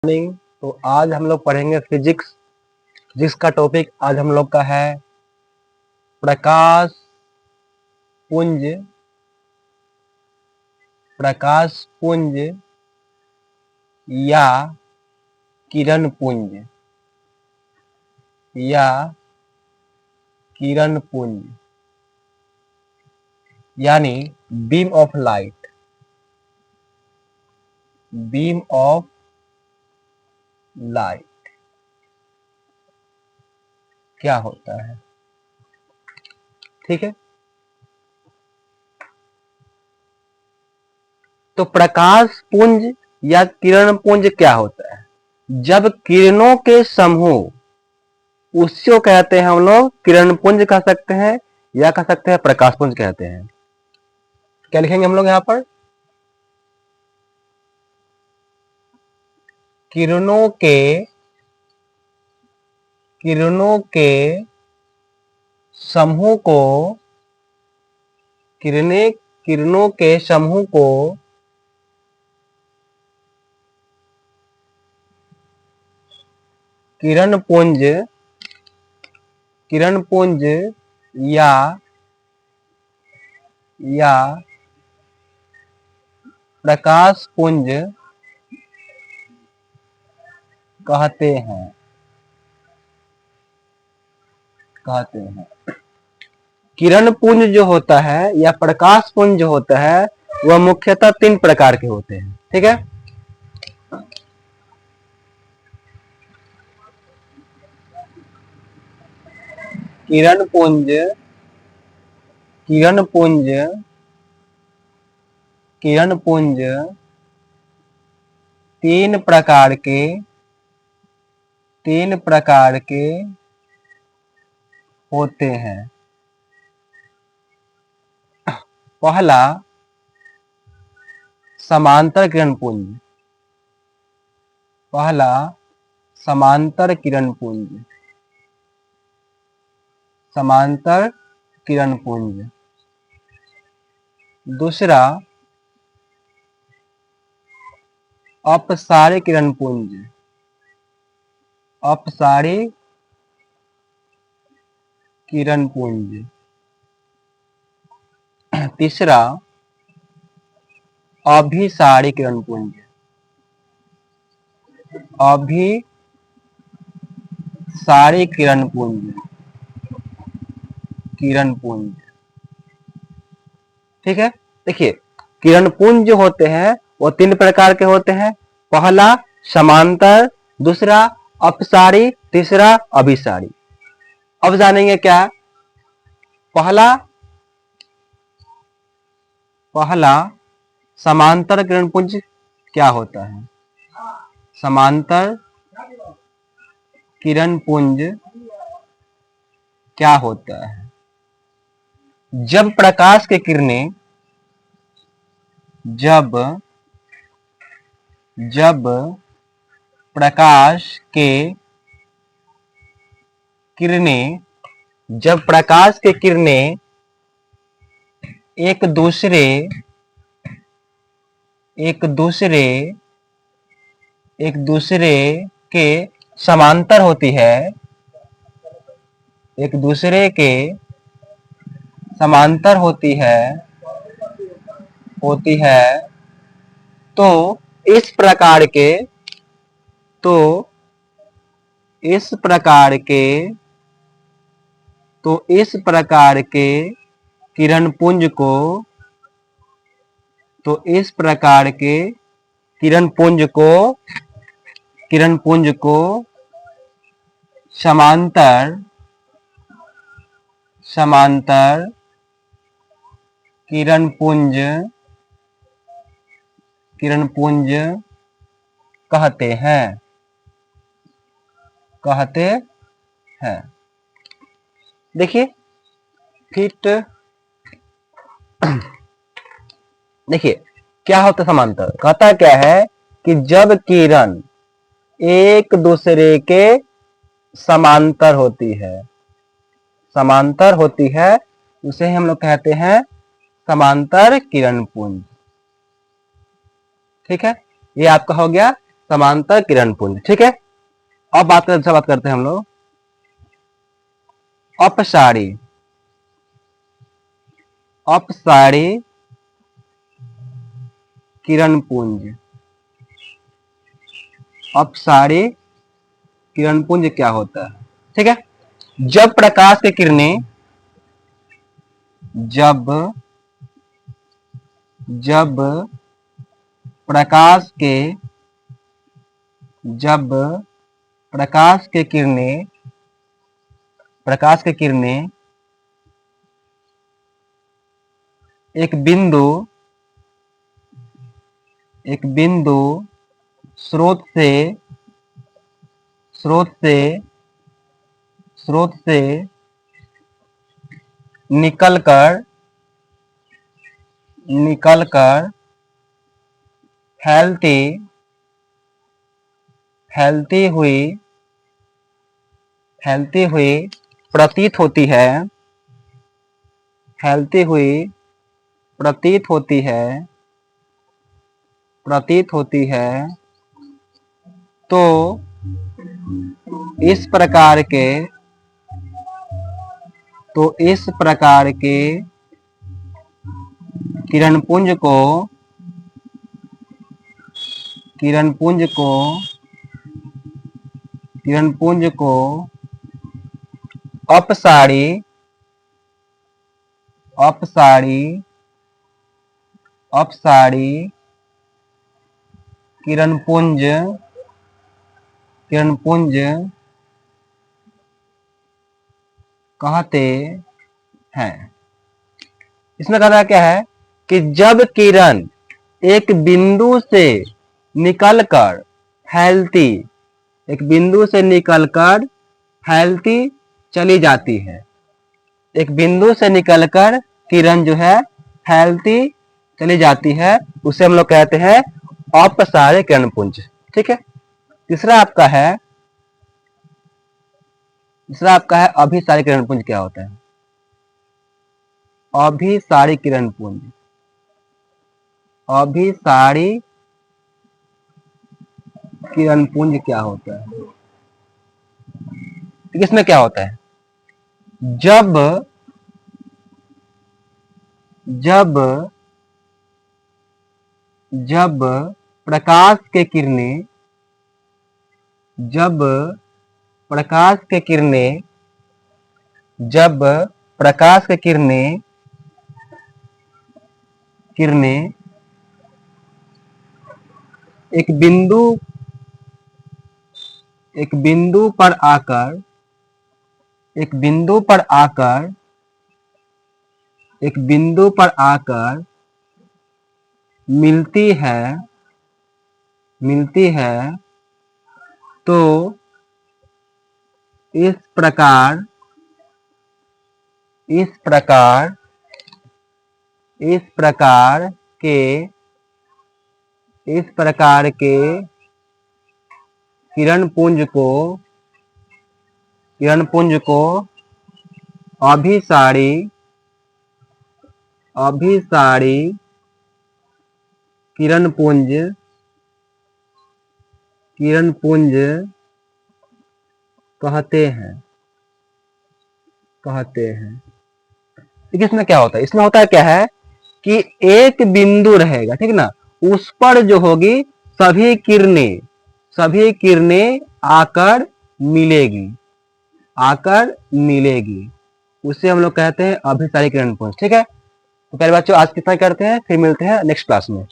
Morning. तो आज हम लोग पढ़ेंगे फिजिक्स, जिसका टॉपिक आज हम लोग का है प्रकाश पुंज। प्रकाश पुंज या किरण पुंज या किरण पुंज यानी beam of light. Beam of light क्या होता है? ठीक है, तो प्रकाश पुंज या किरण पुंज क्या होता है? जब किरणों के समूह, उसको कहते हैं हम लोग किरण पुंज कह सकते हैं या कह सकते हैं प्रकाश पुंज कहते हैं। क्या लिखेंगे हम लोग यहां पर? किरणों के समूह को, किरणों के समूह को किरण पुंज या प्रकाश पुंज कहते हैं। किरण पुंज जो होता है या प्रकाश पुंज जो होता है वह मुख्यतः 3 प्रकार के होते हैं। ठीक है, किरण पुंज 3 प्रकार के होते हैं। पहला समांतर किरण पुंज। समांतर किरण पुंज। दूसरा अपसारी किरण पुंज। तीसरा अभिसारी किरण पुंज। ठीक है, देखिए किरण पुंज जो होते हैं वो 3 प्रकार के होते हैं। पहला समांतर, दूसरा अपसारी, तीसरा अभिसारी। अब जानेंगे क्या? पहला समांतर किरण पुंज क्या होता है? समांतर किरण पुंज क्या होता है? जब प्रकाश की किरणें जब प्रकाश के किरणें एक दूसरे के समांतर होती है, तो इस प्रकार के किरण पुंज को समांतर किरण पुंज कहते हैं। देखिए क्या होता है समांतर? कहता क्या है कि जब किरण एक दूसरे के समांतर होती है उसे हम लोग कहते हैं समांतर किरण पुंज। ठीक है, ये आपका हो गया समांतर किरण पुंज। ठीक है, अब बात करते हैं हम लोग अपसारी किरण पुंज। अपसारी किरण पुंज क्या होता है? ठीक है, जब प्रकाश की किरणें जब प्रकाश के किरणें एक बिंदु स्रोत से निकलकर फैलती हुई प्रतीत होती है, तो इस प्रकार के किरणपुंज को अपसारी किरणपुंज कहते हैं। इसमें कहना क्या है कि जब किरण एक बिंदु से निकलकर फैलती चली जाती है, एक बिंदु से निकलकर किरण जो है फैलती चली जाती है, उसे हम लोग कहते हैं अपसारी किरणपुंज। ठीक है, तीसरा आपका है अभिसारी किरणपुंज। क्या होता है अभिसारी किरणपुंज? अभिसारी किरणपुंज क्या होता है? इसमें क्या होता है, जब प्रकाश के किरणें एक बिंदु पर आकर मिलती है, तो इस प्रकार के किरणपुंज को अभिसारी किरणपुंज कहते हैं। देखिए इसमें क्या होता है, इसमें होता है क्या है कि एक बिंदु रहेगा, ठीक ना, उस पर जो होगी सभी किरणें आकर मिलेगी, उसे हम लोग कहते हैं अभिसारी किरणपुंज। ठीक है, तो पहले बच्चों आज कितना करते हैं, फिर मिलते हैं नेक्स्ट क्लास में।